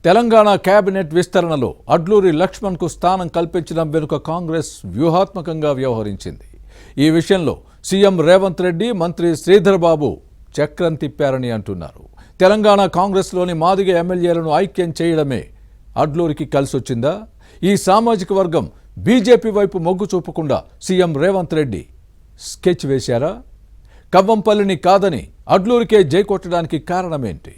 Telangana cabinet విస్తరణలో అడ్లూరి లక్ష్మణ్కు స్థానం కల్పించడం వెనుక కాంగ్రెస్ వ్యూహాత్మకంగా వ్యవహరించింది. ఈ విషయంలో సీఎం రేవంత్ రెడ్డి, మంత్రి శ్రీధర్ బాబు చక్రం తిప్పారని అంటున్నారు. తెలంగాణ కాంగ్రెస్లోని మాదిగ ఎమ్మెల్యేలను ఐక్యం చేయడమే అడ్లూరికి కలిసొచ్చిందా? ఈ సామాజిక వర్గం బీజేపీ వైపు మొగ్గు చూపకుండా సీఎం రేవంత్ రెడ్డి స్కెచ్ వేశారా? కవ్వంపల్లిని కాదని అడ్లూరికే జై కొట్టడానికి కారణమేంటి?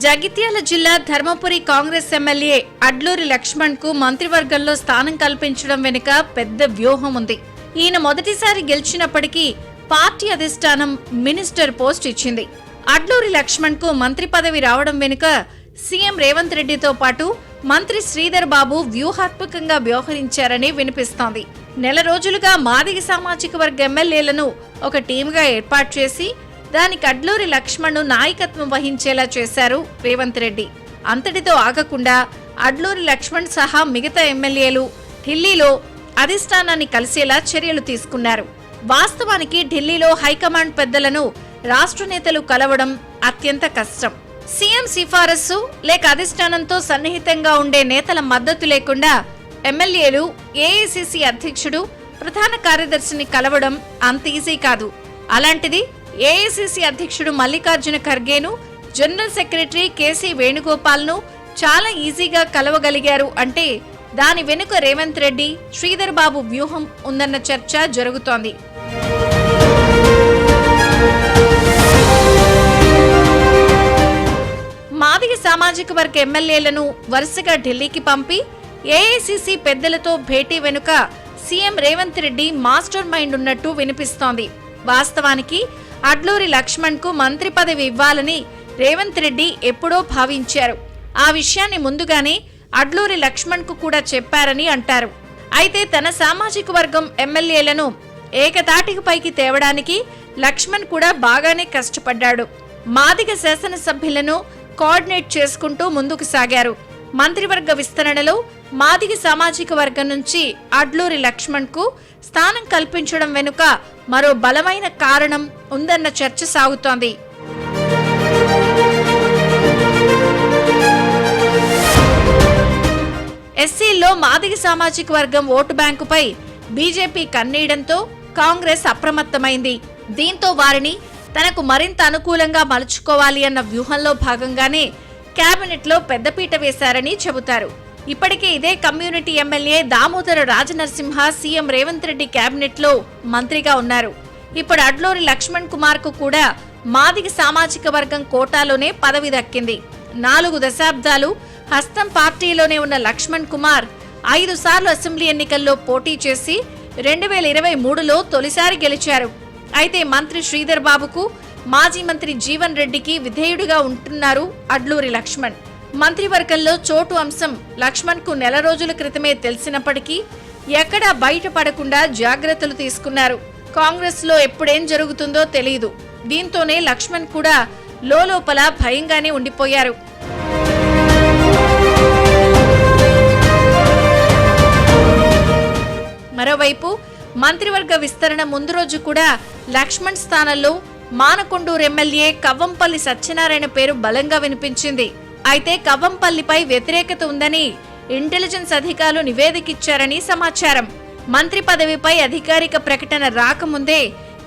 జగిత్యాల జిల్లా ధర్మపురి కాంగ్రెస్ ఎమ్మెల్యే అడ్లూరి లక్ష్మణ్కు మంత్రివర్గంలో స్థానం కల్పించడం వెనుక పెద్ద వ్యూహం ఉంది. ఈయన మొదటిసారి గెలిచినప్పటికీ పార్టీ అధిష్టానం మినిస్టర్ పోస్ట్ ఇచ్చింది. అడ్లూరి లక్ష్మణ్కు మంత్రి పదవి రావడం వెనుక సీఎం రేవంత్ రెడ్డితో పాటు మంత్రి శ్రీధర్ బాబు వ్యూహాత్మకంగా వ్యవహరించారని వినిపిస్తోంది. నెల రోజులుగా మాదిగ సామాజిక వర్గ ఎమ్మెల్యేలను ఒక టీమ్గా ఏర్పాటు చేసి దానికి అడ్లూరి లక్ష్మణ్ను నాయకత్వం వహించేలా చేశారు రేవంత్ రెడ్డి. అంతటితో ఆగకుండా అడ్లూరి లక్ష్మణ్ సహా మిగతా ఎమ్మెల్యేలు ఢిల్లీలో అధిష్టానాన్ని కలిసేలా చర్యలు తీసుకున్నారు. వాస్తవానికి ఢిల్లీలో హైకమాండ్ పెద్దలను రాష్ట్ర నేతలు కలవడం అత్యంత కష్టం. సీఎం సిఫారసు లేక అధిష్టానంతో సన్నిహితంగా ఉండే నేతల మద్దతు లేకుండా ఎమ్మెల్యేలు ఏఐసీసీ అధ్యక్షుడు, ప్రధాన కార్యదర్శిని కలవడం అంత ఈజీ కాదు. అలాంటిది ఏఐసీసీ అధ్యక్షుడు మల్లికార్జున ఖర్గేను, జనరల్ సెక్రటరీ కేసీ వేణుగోపాల్ను చాలా ఈజీగా కలవగలిగారు అంటే దాని వెనుక రేవంత్ రెడ్డి, శ్రీధర్ బాబు వ్యూహం ఉందన్న చర్చ జరుగుతోంది. మాదిగ సామాజిక వర్గ ఎమ్మెల్యేలను వరుసగా ఢిల్లీకి పంపి ఏఐసీసీ పెద్దలతో భేటీ వెనుక CM Revanth Reddy master mind ఉన్నట్టు వినిపిస్తోంది. వాస్తవానికి అడ్లూరి లక్ష్మణ్కు మంత్రి పదవి ఇవ్వాలని రేవంత్ రెడ్డి ఎప్పుడో భావించారు. ఆ విషయాన్ని ముందుగానే అడ్లూరి లక్ష్మణ్కు కూడా చెప్పారని అంటారు. అయితే తన సామాజిక వర్గం ఎమ్మెల్యేలను ఏకతాటికి పైకి తేవడానికి లక్ష్మణ్ కూడా బాగానే కష్టపడ్డాడు. మాదిగ శాసనసభ్యులను కోఆర్డినేట్ చేసుకుంటూ ముందుకు సాగారు. మంత్రివర్గ విస్తరణలో మాదిగ సామాజిక వర్గం నుంచి అడ్లూరి లక్ష్మణ్కు స్థానం కల్పించడం వెనుక మరో బలమైన కారణం ఉందన్న చర్చ సాగుతోంది. ఎస్సీల్లో మాదిగ సామాజిక వర్గం ఓటు బ్యాంకుపై బీజేపీ కన్నీయడంతో కాంగ్రెస్ అప్రమత్తమైంది. దీంతో వారిని తనకు మరింత అనుకూలంగా మలుచుకోవాలి అన్న వ్యూహంలో భాగంగానే కేబినెట్లో పెద్దపీట వేశారని చెబుతారు. ఇప్పటికే ఇదే community MLA Damodara Rajanarasimha CM Revanth Reddy కేబినెట్లో మంత్రిగా ఉన్నారు. ఇప్పుడు అడ్లూరి లక్ష్మణ్ కుమార్ కు కూడా మాదిగ సామాజిక వర్గం కోటాలోనే పదవి దక్కింది. 4 దశాబ్దాలు హస్తం పార్టీలోనే ఉన్న లక్ష్మణ్ కుమార్ 5 సార్లు అసెంబ్లీ ఎన్నికల్లో పోటీ చేసి 2023లో తొలిసారి గెలిచారు. అయితే మంత్రి శ్రీధర్ బాబుకు, మాజీ మంత్రి జీవన్ రెడ్డికి విధేయుడిగా ఉంటున్నారు అడ్లూరి లక్ష్మణ్. మంత్రివర్గంలో చోటు అంశం లక్ష్మణ్ కు నెల రోజుల క్రితమే తెలిసినప్పటికీ ఎక్కడా బయటపడకుండా జాగ్రత్తలు తీసుకున్నారు. కాంగ్రెస్ లో ఎప్పుడేం జరుగుతుందో తెలియదు. దీంతోనే లక్ష్మణ్ కూడా లోపల భయంగానే ఉండిపోయారు. మరోవైపు మంత్రివర్గ విస్తరణ ముందు రోజు కూడా లక్ష్మణ్ స్థానంలో మానకొండూరు ఎమ్మెల్యే కవ్వంపల్లి సత్యనారాయణ పేరు బలంగా వినిపించింది. అయితే కవ్వంపల్లిపై వ్యతిరేకత ఉందని ఇంటెలిజెన్స్ అధికారులు నివేదికిచ్చారని సమాచారం. మంత్రి పదవిపై అధికారిక ప్రకటన రాకముందే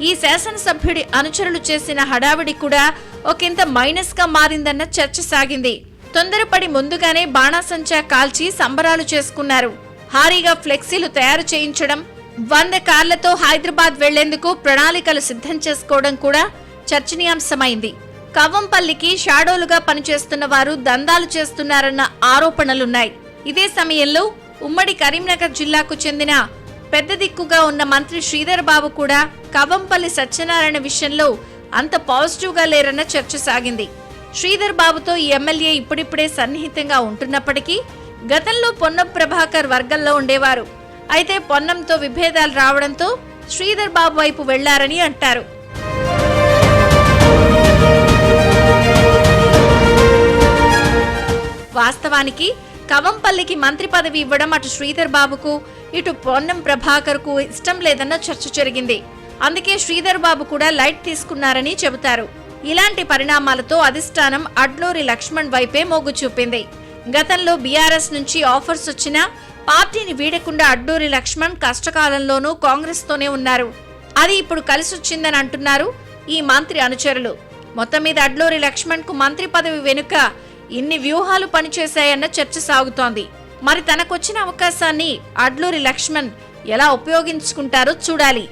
ఈ శాసనసభ్యుడి అనుచరులు చేసిన హడావిడి కూడా ఒకంత మైనస్ గా మారిందన్న చర్చ సాగింది. తొందరపడి ముందుగానే బాణాసంచా కాల్చి సంబరాలు చేసుకున్నారు. భారీగా ఫ్లెక్సీలు తయారు చేయించడం, 100 కార్లతో హైదరాబాద్ వెళ్లేందుకు ప్రణాళికలు సిద్ధం చేసుకోవడం కూడా చర్చనీయాంశమైంది. కవ్వంపల్లికి షాడోలుగా పనిచేస్తున్న వారు దందాలు చేస్తున్నారన్న ఆరోపణలున్నాయి. ఇదే సమయంలో ఉమ్మడి కరీంనగర్ జిల్లాకు చెందిన పెద్ద దిక్కుగా ఉన్న మంత్రి శ్రీధర్ బాబు కూడా కవ్వంపల్లి సత్యనారాయణ విషయంలో అంత పాజిటివ్ గా లేరన్న చర్చ సాగింది. శ్రీధర్ బాబుతో ఈ ఎమ్మెల్యే ఇప్పుడిప్పుడే సన్నిహితంగా ఉంటున్నప్పటికీ గతంలో పొన్నం ప్రభాకర్ వర్గంలో ఉండేవారు. అయితే పొన్నంతో విభేదాలు రావడంతో శ్రీధర్ బాబు వైపు వెళ్లారని అంటారు. వాస్తవానికి కవ్వంపల్లికి మంత్రి పదవి ఇవ్వడం అటు శ్రీధర్ బాబుకు, ఇటు పొన్నం ప్రభాకర్ కు ఇష్టం లేదన్న చర్చ జరిగింది. అందుకే శ్రీధర్ బాబు కూడా లైట్ తీసుకున్నారని చెబుతారు. ఇలాంటి పరిణామాలతో అధిష్టానం అడ్లూరి లక్ష్మణ్ వైపే మొగ్గు చూపింది. గతంలో బీఆర్ఎస్ నుంచి ఆఫర్స్ వచ్చినా పార్టీని వీడకుండా అడ్లూరి లక్ష్మణ్ కష్టకాలంలోనూ కాంగ్రెస్ తోనే ఉన్నారు. అది ఇప్పుడు కలిసొచ్చిందని అంటున్నారు ఈ మంత్రి అనుచరులు. మొత్తం మీద అడ్లూరి లక్ష్మణ్ కు మంత్రి పదవి వెనుక ఇన్ని వ్యూహాలు పనిచేశాయన్న చర్చ సాగుతోంది. మరి తనకొచ్చిన అవకాశాన్ని అడ్లూరి లక్ష్మణ్ ఎలా ఉపయోగించుకుంటారో చూడాలి.